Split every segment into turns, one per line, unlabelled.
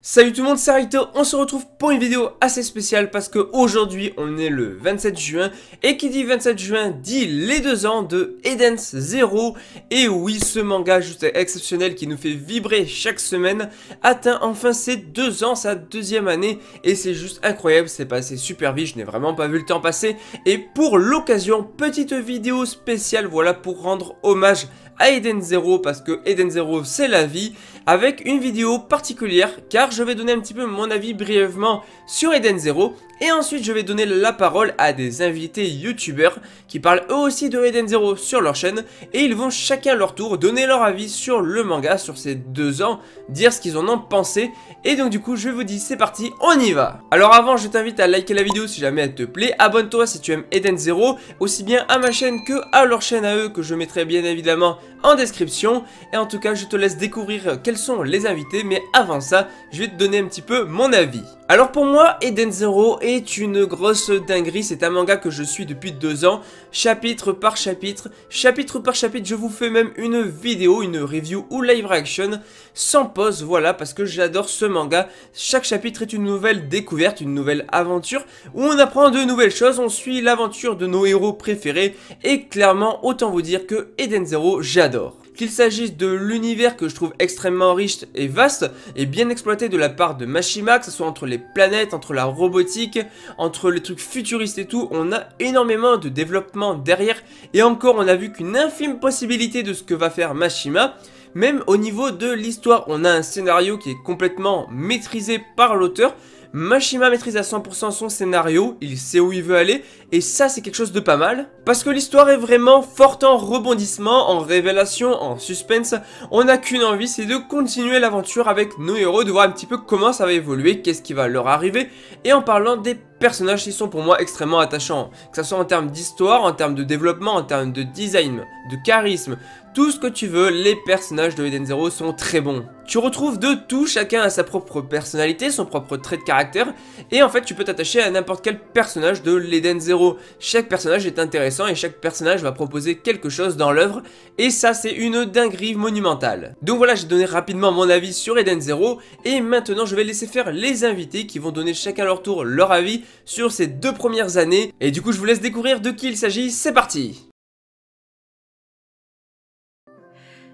Salut tout le monde, c'est Rito, on se retrouve pour une vidéo assez spéciale parce que aujourd'hui on est le 27 juin et qui dit 27 juin dit les 2 ans de Eden's Zero. Et oui, ce manga juste exceptionnel qui nous fait vibrer chaque semaine atteint enfin ses 2 ans, sa deuxième année, et c'est juste incroyable, c'est passé super vite, je n'ai vraiment pas vu le temps passer. Et pour l'occasion, petite vidéo spéciale, voilà, pour rendre hommage à Eden Zero, parce que Eden Zero c'est la vie, avec une vidéo particulière car je vais donner un petit peu mon avis brièvement sur Eden Zero et ensuite je vais donner la parole à des invités youtubeurs qui parlent eux aussi de Eden Zero sur leur chaîne et ils vont chacun leur tour donner leur avis sur le manga, sur ces 2 ans, dire ce qu'ils en ont pensé. Et donc du coup je vous dis c'est parti, on y va. Alors avant je t'invite à liker la vidéo si jamais elle te plaît, abonne-toi si tu aimes Eden Zero, aussi bien à ma chaîne que à leur chaîne à eux que je mettrai bien évidemment en description. Et en tout cas je te laisse découvrir quels sont les invités, mais avant ça je vais te donner un petit peu mon avis. Alors pour moi Eden Zero est une grosse dinguerie, c'est un manga que je suis depuis 2 ans, chapitre par chapitre, je vous fais même une vidéo, une review ou live reaction sans pause, voilà, parce que j'adore ce manga. Chaque chapitre est une nouvelle découverte, une nouvelle aventure où on apprend de nouvelles choses, on suit l'aventure de nos héros préférés et clairement autant vous dire que Eden Zero j'adore. Qu'il s'agisse de l'univers que je trouve extrêmement riche et vaste et bien exploité de la part de Mashima, que ce soit entre les planètes, entre la robotique, entre les trucs futuristes et tout, on a énormément de développement derrière et encore on a vu qu'une infime possibilité de ce que va faire Mashima. Même au niveau de l'histoire, on a un scénario qui est complètement maîtrisé par l'auteur. Mashima maîtrise à 100% son scénario, il sait où il veut aller, et ça c'est quelque chose de pas mal, parce que l'histoire est vraiment forte en rebondissements, en révélations, en suspense. On n'a qu'une envie, c'est de continuer l'aventure avec nos héros, de voir un petit peu comment ça va évoluer, qu'est-ce qui va leur arriver, et en parlant des personnages qui sont pour moi extrêmement attachants, que ce soit en termes d'histoire, en termes de développement, en termes de design, de charisme, tout ce que tu veux, les personnages de Eden Zero sont très bons. Tu retrouves de tout, chacun a sa propre personnalité, son propre trait de caractère, et en fait tu peux t'attacher à n'importe quel personnage de l'Eden Zero. Chaque personnage est intéressant et chaque personnage va proposer quelque chose dans l'œuvre, et ça c'est une dinguerie monumentale. Donc voilà, j'ai donné rapidement mon avis sur Eden Zero, et maintenant je vais laisser faire les invités qui vont donner chacun leur tour leur avis sur ces 2 premières années, et du coup je vous laisse découvrir de qui il s'agit, c'est parti.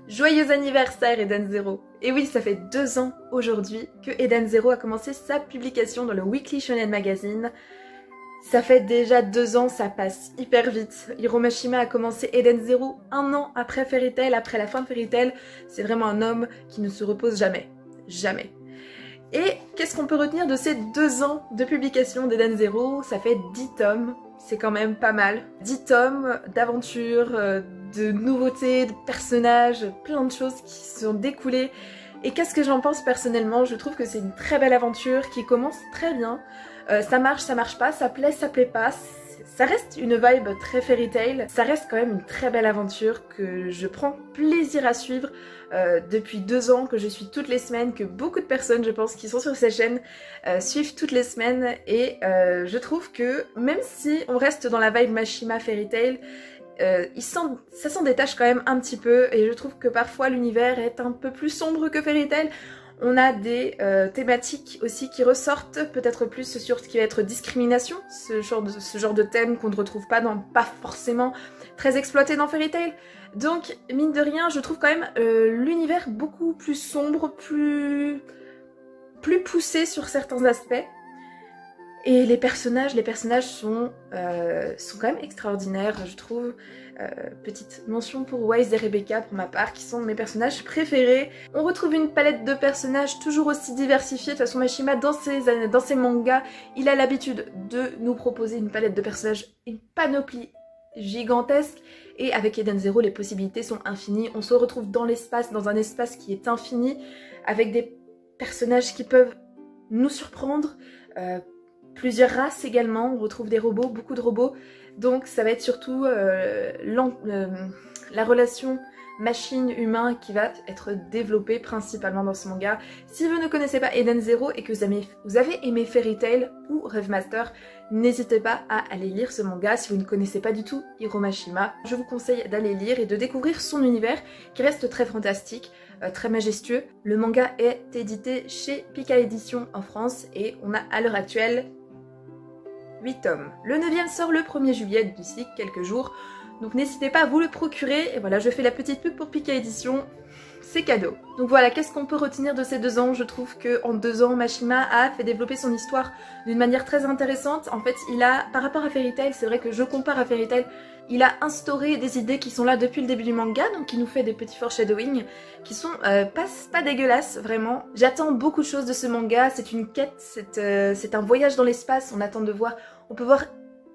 Joyeux anniversaire Eden Zero! Et oui, ça fait 2 ans aujourd'hui que Eden Zero a commencé sa publication dans le Weekly Shonen Magazine. Ça fait déjà 2 ans, ça passe hyper vite. Hiro Mashima a commencé Eden Zero 1 an après Fairy Tail, après la fin de Fairy Tail. C'est vraiment un homme qui ne se repose jamais. Jamais. Et qu'est-ce qu'on peut retenir de ces 2 ans de publication d'Eden Zero? Ça fait 10 tomes, c'est quand même pas mal. 10 tomes d'aventures, de nouveautés, de personnages, plein de choses qui sont découlées. Et qu'est-ce que j'en pense personnellement? Je trouve que c'est une très belle aventure qui commence très bien. Ça marche pas, ça plaît pas. Ça reste une vibe très fairy tale, ça reste quand même une très belle aventure que je prends plaisir à suivre depuis 2 ans, que je suis toutes les semaines, que beaucoup de personnes je pense qui sont sur cette chaîne suivent toutes les semaines, et je trouve que même si on reste dans la vibe Mashima fairy tale, ça s'en détache quand même un petit peu, et je trouve que parfois l'univers est un peu plus sombre que Fairy Tail. On a des thématiques aussi qui ressortent, peut-être plus sur ce qui va être discrimination, ce genre de thème qu'on ne retrouve pas forcément très exploité dans Fairy Tail. Donc mine de rien, je trouve quand même l'univers beaucoup plus sombre, plus poussé sur certains aspects. Et les personnages sont quand même extraordinaires, je trouve. Petite mention pour Wise et Rebecca pour ma part, qui sont mes personnages préférés. On retrouve une palette de personnages toujours aussi diversifiée. De toute façon, Mashima, dans ses mangas, il a l'habitude de nous proposer une palette de personnages, une panoplie gigantesque. Et avec Eden Zero, les possibilités sont infinies. On se retrouve dans l'espace, dans un espace qui est infini, avec des personnages qui peuvent nous surprendre. Plusieurs races également, on retrouve des robots, beaucoup de robots, donc ça va être surtout la relation machine-humain qui va être développé principalement dans ce manga. Si vous ne connaissez pas Eden Zero et que vous avez aimé Fairy Tail ou Rêve Master, n'hésitez pas à aller lire ce manga. Si vous ne connaissez pas du tout Hiro Mashima, je vous conseille d'aller lire et de découvrir son univers qui reste très fantastique, très majestueux. Le manga est édité chez Pika Édition en France et on a à l'heure actuelle 8 tomes. Le 9e sort le 1er juillet d'ici quelques jours, donc n'hésitez pas à vous le procurer. Et voilà, je fais la petite pub pour Pika Édition, c'est cadeau. Donc voilà, qu'est-ce qu'on peut retenir de ces 2 ans? Je trouve qu'en 2 ans, Mashima a fait développer son histoire d'une manière très intéressante. En fait, il a, par rapport à Fairy Tail, c'est vrai que je compare à Fairy Tail, il a instauré des idées qui sont là depuis le début du manga, donc il nous fait des petits foreshadowing qui sont pas dégueulasses, vraiment. J'attends beaucoup de choses de ce manga, c'est une quête, c'est un voyage dans l'espace, on attend de voir, on peut voir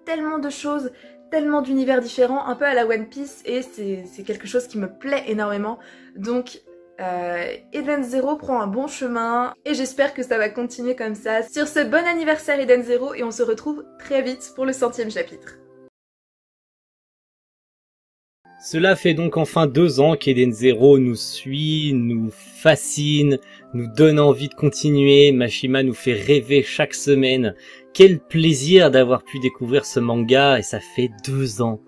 tellement de choses, tellement d'univers différents, un peu à la One Piece, et c'est quelque chose qui me plaît énormément. Donc Eden Zero prend un bon chemin, et j'espère que ça va continuer comme ça. Sur ce, bon anniversaire Eden Zero, et on se retrouve très vite pour le 100e chapitre.
Cela fait donc enfin 2 ans qu'Eden Zero nous suit, nous fascine, nous donne envie de continuer. Mashima nous fait rêver chaque semaine. Quel plaisir d'avoir pu découvrir ce manga, et ça fait 2 ans.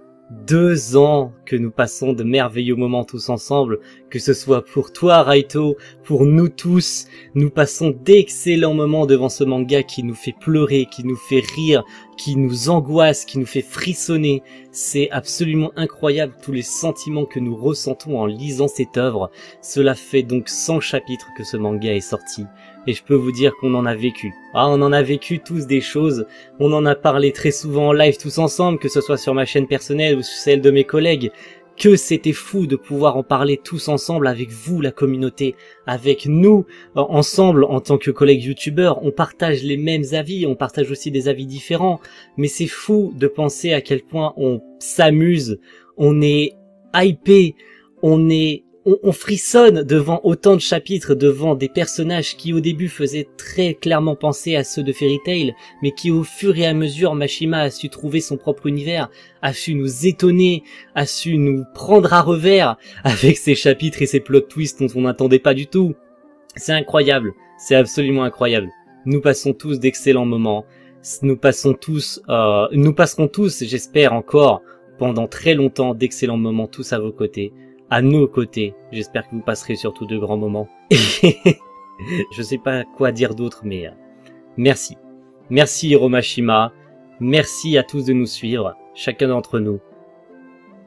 2 ans que nous passons de merveilleux moments tous ensemble, que ce soit pour toi Raito, pour nous tous. Nous passons d'excellents moments devant ce manga qui nous fait pleurer, qui nous fait rire, qui nous angoisse, qui nous fait frissonner. C'est absolument incroyable tous les sentiments que nous ressentons en lisant cette œuvre. Cela fait donc 100 chapitres que ce manga est sorti. Et je peux vous dire qu'on en a vécu. Ah, on en a vécu tous des choses. On en a parlé très souvent en live tous ensemble, que ce soit sur ma chaîne personnelle ou sur celle de mes collègues. Que c'était fou de pouvoir en parler tous ensemble avec vous, la communauté, avec nous, ensemble en tant que collègues youtubeurs. On partage les mêmes avis, on partage aussi des avis différents. Mais c'est fou de penser à quel point on s'amuse, on est hypé, on frissonne devant autant de chapitres, devant des personnages qui au début faisaient très clairement penser à ceux de Fairy Tail, mais qui au fur et à mesure Mashima a su trouver son propre univers, a su nous étonner, a su nous prendre à revers avec ses chapitres et ses plot twists dont on n'attendait pas du tout. C'est incroyable, c'est absolument incroyable. Nous passons tous d'excellents moments, nous passerons tous, j'espère encore, pendant très longtemps d'excellents moments tous à vos côtés. À nos côtés, j'espère que vous passerez surtout de grands moments. Je sais pas quoi dire d'autre, mais merci. Merci Hiro Mashima, merci à tous de nous suivre, chacun d'entre nous.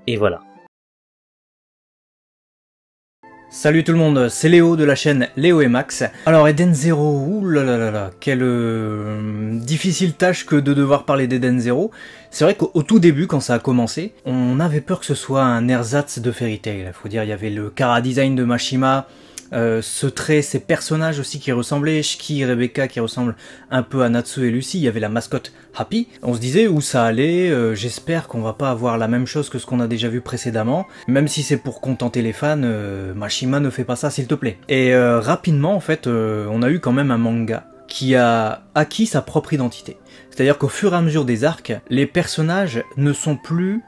Et voilà.
Salut tout le monde, c'est Léo de la chaîne Léo et Max. Alors Eden Zero, oulalalala, quelle difficile tâche que de devoir parler d'Eden Zero. C'est vrai qu'au tout début, quand ça a commencé, on avait peur que ce soit un ersatz de Fairy Tail. Faut dire, il y avait le chara design de Mashima, ce trait, ces personnages aussi qui ressemblaient, Shiki, Rebecca qui ressemblent un peu à Natsu et Lucy, il y avait la mascotte Happy. On se disait où ça allait, j'espère qu'on va pas avoir la même chose que ce qu'on a déjà vu précédemment, même si c'est pour contenter les fans, Mashima ne fait pas ça s'il te plaît. Et rapidement en fait, on a eu quand même un manga qui a acquis sa propre identité. C'est-à-dire qu'au fur et à mesure des arcs, les personnages ne sont plus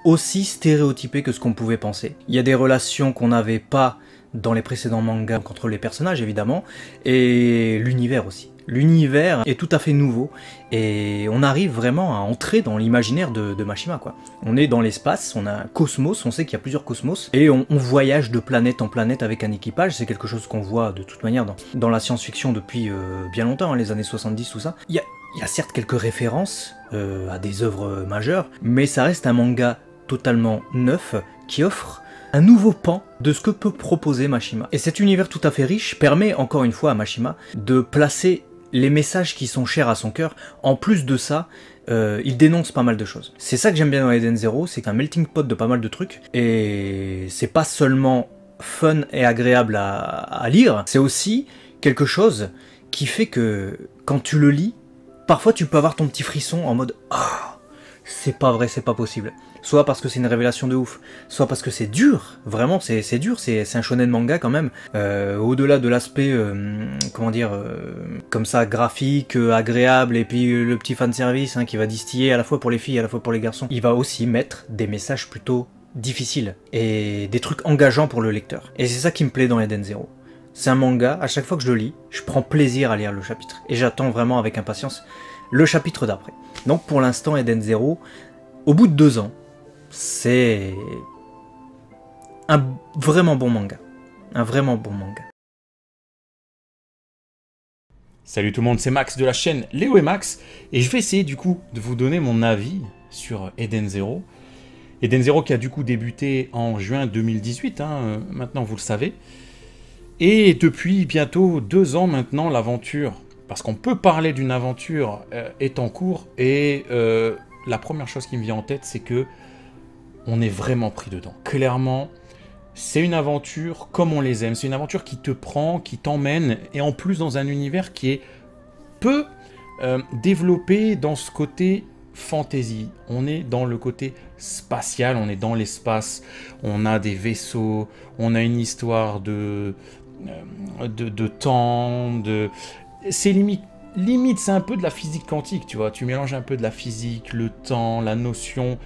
aussi stéréotypés que ce qu'on pouvait penser. Il y a des relations qu'on n'avait pas dans les précédents mangas entre les personnages évidemment, et l'univers aussi. L'univers est tout à fait nouveau, et on arrive vraiment à entrer dans l'imaginaire de Mashima, quoi. On est dans l'espace, on a un cosmos, on sait qu'il y a plusieurs cosmos, et on voyage de planète en planète avec un équipage, c'est quelque chose qu'on voit de toute manière dans la science-fiction depuis bien longtemps, hein, les années 70, tout ça. Il y a certes quelques références à des œuvres majeures, mais ça reste un manga totalement neuf, qui offre un nouveau pan de ce que peut proposer Mashima. Et cet univers tout à fait riche permet encore une fois à Mashima de placer les messages qui sont chers à son cœur. En plus de ça, il dénonce pas mal de choses. C'est ça que j'aime bien dans Eden Zero, c'est un melting pot de pas mal de trucs, et c'est pas seulement fun et agréable à lire, c'est aussi quelque chose qui fait que quand tu le lis, parfois tu peux avoir ton petit frisson en mode « Ah, c'est pas vrai, c'est pas possible ». Soit parce que c'est une révélation de ouf, soit parce que c'est dur, vraiment c'est dur, c'est un shonen manga quand même, au-delà de l'aspect, comment dire, comme ça, graphique, agréable, et puis le petit fanservice hein, qui va distiller à la fois pour les filles et à la fois pour les garçons, il va aussi mettre des messages plutôt difficiles et des trucs engageants pour le lecteur. Et c'est ça qui me plaît dans Eden Zero. C'est un manga, à chaque fois que je le lis, je prends plaisir à lire le chapitre. Et j'attends vraiment avec impatience le chapitre d'après. Donc pour l'instant, Eden Zero, au bout de 2 ans, c'est un vraiment bon manga. Un vraiment bon manga.
Salut tout le monde, c'est Max de la chaîne Léo et Max, et je vais essayer du coup de vous donner mon avis sur Eden Zero. Eden Zero qui a du coup débuté en juin 2018, maintenant vous le savez. Et depuis bientôt 2 ans maintenant, l'aventure, parce qu'on peut parler d'une aventure, est en cours. Et la première chose qui me vient en tête, c'est que on est vraiment pris dedans. Clairement, c'est une aventure comme on les aime. C'est une aventure qui te prend, qui t'emmène, et en plus dans un univers qui est peu développé dans ce côté fantasy. On est dans le côté spatial, on est dans l'espace, on a des vaisseaux, on a une histoire de temps, c'est limite c'est un peu de la physique quantique, tu vois, tu mélanges un peu de la physique, le temps, la notion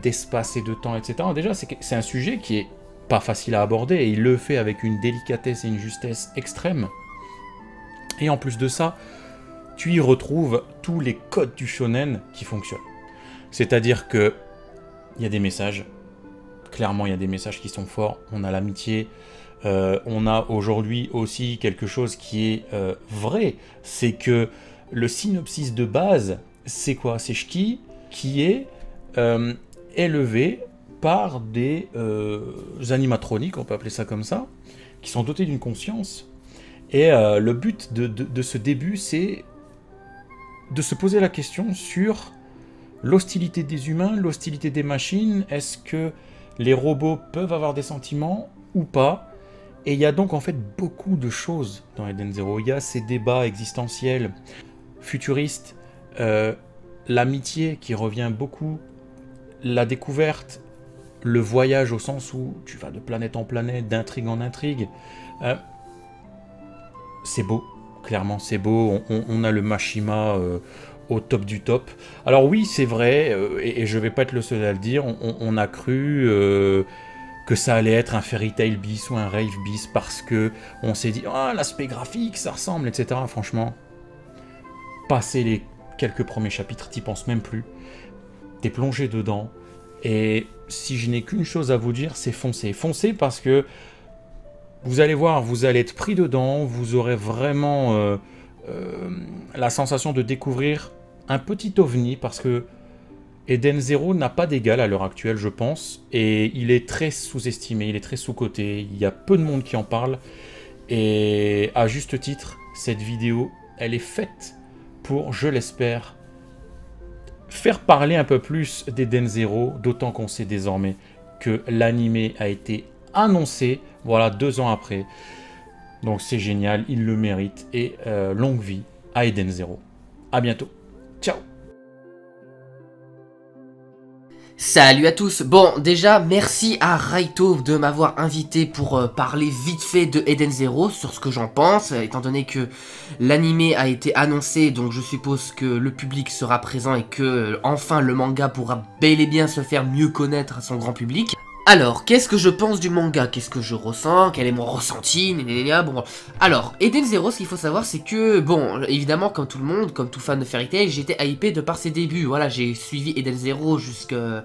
d'espace et de temps, etc. Déjà, c'est un sujet qui est pas facile à aborder, et il le fait avec une délicatesse et une justesse extrême. Et en plus de ça, tu y retrouves tous les codes du shonen qui fonctionnent. C'est-à-dire que il y a des messages, clairement il y a des messages qui sont forts, on a l'amitié, on a aujourd'hui aussi quelque chose qui est vrai, c'est que le synopsis de base, c'est quoi? C'est Shiki qui est élevé par des animatroniques, on peut appeler ça comme ça, qui sont dotés d'une conscience. Et le but de ce début, c'est de se poser la question sur l'hostilité des humains, l'hostilité des machines. Est-ce que les robots peuvent avoir des sentiments ou pas? Et il y a donc en fait beaucoup de choses dans Eden Zero. Il y a ces débats existentiels, futuristes, l'amitié qui revient beaucoup, la découverte, le voyage au sens où tu vas de planète en planète, d'intrigue en intrigue. C'est beau, clairement c'est beau, on a le Mashima au top du top. Alors oui, c'est vrai, et je vais pas être le seul à le dire, on a cru que ça allait être un Fairy Tail bis ou un Rave bis, parce que on s'est dit, ah, l'aspect graphique, ça ressemble, etc. Franchement, passer les quelques premiers chapitres, t'y penses même plus. T'es plongé dedans, et si je n'ai qu'une chose à vous dire, c'est foncez. Foncez parce que vous allez voir, vous allez être pris dedans, vous aurez vraiment la sensation de découvrir un petit ovni, parce que Eden Zero n'a pas d'égal à l'heure actuelle, je pense, et il est très sous-estimé, il est très sous-coté, il y a peu de monde qui en parle, et à juste titre, cette vidéo, elle est faite pour, je l'espère, faire parler un peu plus d'Eden Zero, d'autant qu'on sait désormais que l'animé a été annoncé, voilà, 2 ans après. Donc c'est génial, il le mérite, et longue vie à Eden Zero. À bientôt. Ciao.
Salut à tous. Bon, déjà, merci à Raito de m'avoir invité pour parler vite fait de Eden Zero, sur ce que j'en pense, étant donné que l'animé a été annoncé, donc je suppose que le public sera présent et que, enfin, le manga pourra bel et bien se faire mieux connaître à son grand public. Alors, qu'est-ce que je pense du manga? Qu'est-ce que je ressens? Quel est mon ressenti? Bon. Alors, Eden Zero, ce qu'il faut savoir, c'est que, bon, évidemment, comme tout le monde, comme tout fan de Fairy Tail, j'étais hypé de par ses débuts. Voilà, j'ai suivi Eden Zero jusqu'à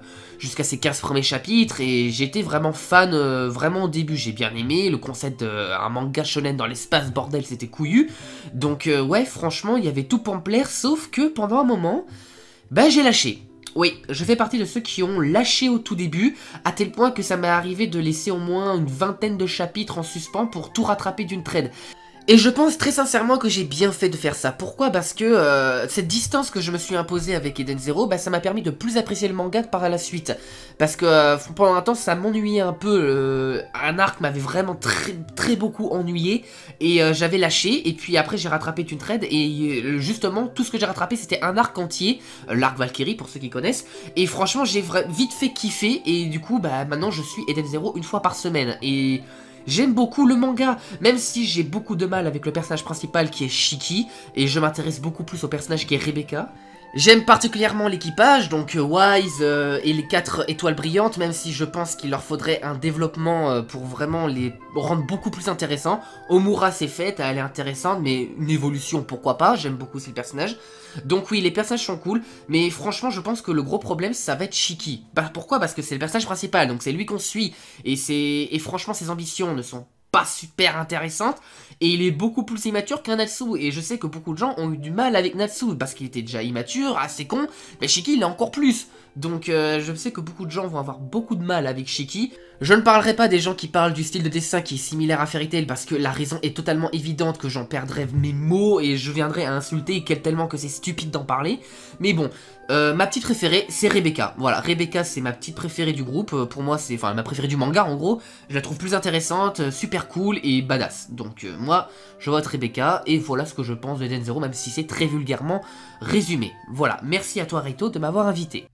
ses 15 premiers chapitres, et j'étais vraiment fan, vraiment au début. J'ai bien aimé le concept d'un manga shonen dans l'espace, bordel, c'était couillu. Donc, ouais, franchement, il y avait tout pour me plaire, sauf que pendant un moment, bah, j'ai lâché. Oui, je fais partie de ceux qui ont lâché au tout début, à tel point que ça m'est arrivé de laisser au moins une 20aine de chapitres en suspens pour tout rattraper d'une traite. Et je pense très sincèrement que j'ai bien fait de faire ça. Pourquoi? Parce que cette distance que je me suis imposée avec Eden Zero, bah, ça m'a permis de plus apprécier le manga par la suite. Parce que pendant un temps, ça m'ennuyait un peu. Un arc m'avait vraiment très beaucoup ennuyé. Et j'avais lâché. Et puis après, j'ai rattrapé une trade. Et justement, tout ce que j'ai rattrapé, c'était un arc entier. L'arc Valkyrie, pour ceux qui connaissent. Et franchement, j'ai vite fait kiffer. Et du coup, bah, maintenant, je suis Eden Zero une fois par semaine. Et j'aime beaucoup le manga, même si j'ai beaucoup de mal avec le personnage principal qui est Shiki, et je m'intéresse beaucoup plus au personnage qui est Rebecca. J'aime particulièrement l'équipage, donc Wise et les 4 étoiles brillantes, même si je pense qu'il leur faudrait un développement pour vraiment les rendre beaucoup plus intéressants. Omura c'est fait, elle est intéressante, mais une évolution pourquoi pas, j'aime beaucoup ces personnages. Donc oui, les personnages sont cool, mais franchement je pense que le gros problème ça va être Shiki. Bah, pourquoi? Parce que c'est le personnage principal, donc c'est lui qu'on suit, et franchement ses ambitions ne sont pas super intéressantes, et il est beaucoup plus immature qu'un Natsu, et je sais que beaucoup de gens ont eu du mal avec Natsu, parce qu'il était déjà immature, assez con, mais Shiki il est encore plus, donc je sais que beaucoup de gens vont avoir beaucoup de mal avec Shiki. Je ne parlerai pas des gens qui parlent du style de dessin qui est similaire à Fairy Tail, parce que la raison est totalement évidente que j'en perdrais mes mots, et je viendrai à insulter tellement que c'est stupide d'en parler, mais bon... ma petite préférée, c'est Rebecca. Voilà, Rebecca, c'est ma petite préférée du groupe. Pour moi, c'est ma préférée du manga, en gros. Je la trouve plus intéressante, super cool et badass. Donc, moi, je vote Rebecca. Et voilà ce que je pense de Eden Zero, même si c'est très vulgairement résumé. Voilà, merci à toi, Raito, de m'avoir invité.